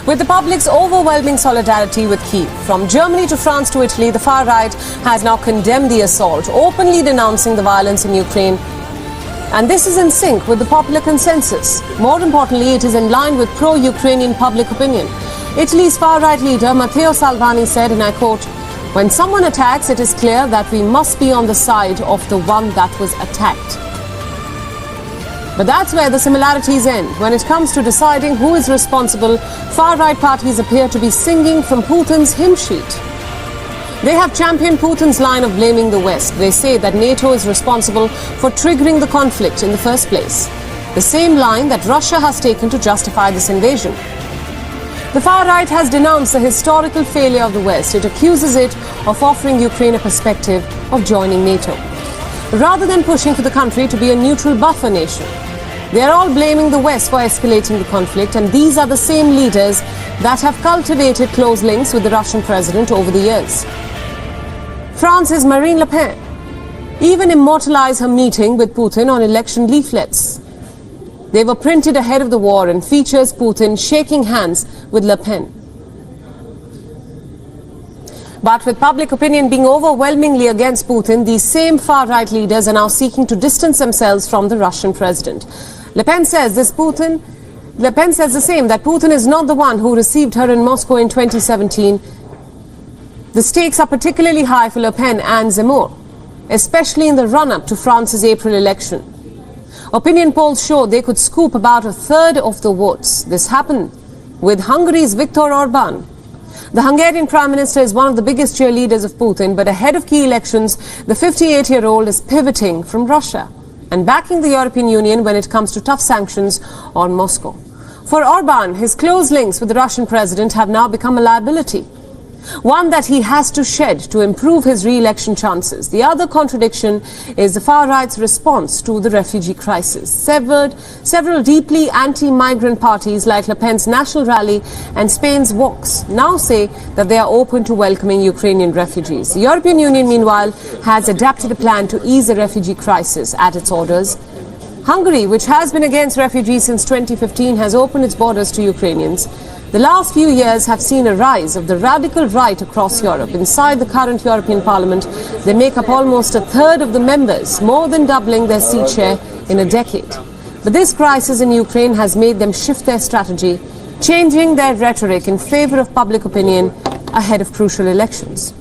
With the public's overwhelming solidarity with Kyiv, from Germany to France to Italy, the far right has now condemned the assault, openly denouncing the violence in Ukraine. And this is in sync with the popular consensus. More importantly, it is in line with pro-Ukrainian public opinion. Italy's far-right leader Matteo Salvini said, and I quote, "When someone attacks, it is clear that we must be on the side of the one that was attacked." But that's where the similarities end. When it comes to deciding who is responsible, far-right parties appear to be singing from Putin's hymn sheet. They have championed Putin's line of blaming the West. They say that NATO is responsible for triggering the conflict in the first place. The same line that Russia has taken to justify this invasion. The far right has denounced the historical failure of the West. It accuses it of offering Ukraine a perspective of joining NATO, rather than pushing for the country to be a neutral buffer nation. They are all blaming the West for escalating the conflict, and these are the same leaders that have cultivated close links with the Russian president over the years. France's Marine Le Pen even immortalized her meeting with Putin on election leaflets. They were printed ahead of the war and features Putin shaking hands with Le Pen. But with public opinion being overwhelmingly against Putin, these same far-right leaders are now seeking to distance themselves from the Russian president. Le Pen says the same, that Putin is not the one who received her in Moscow in 2017. The stakes are particularly high for Le Pen and Zemmour, especially in the run-up to France's April election. Opinion polls show they could scoop about a third of the votes. This happened with Hungary's Viktor Orban. The Hungarian Prime Minister is one of the biggest cheerleaders of Putin, but ahead of key elections, the 58-year-old is pivoting from Russia and backing the European Union when it comes to tough sanctions on Moscow. For Orban, his close links with the Russian president have now become a liability, one that he has to shed to improve his re-election chances. The other contradiction is the far-right's response to the refugee crisis. Several deeply anti-migrant parties like Le Pen's National Rally and Spain's Vox now say that they are open to welcoming Ukrainian refugees. The European Union, meanwhile, has adapted a plan to ease the refugee crisis at its orders. Hungary, which has been against refugees since 2015, has opened its borders to Ukrainians. The last few years have seen a rise of the radical right across Europe. Inside the current European Parliament, they make up almost a third of the members, more than doubling their seat share in a decade. But this crisis in Ukraine has made them shift their strategy, changing their rhetoric in favor of public opinion ahead of crucial elections.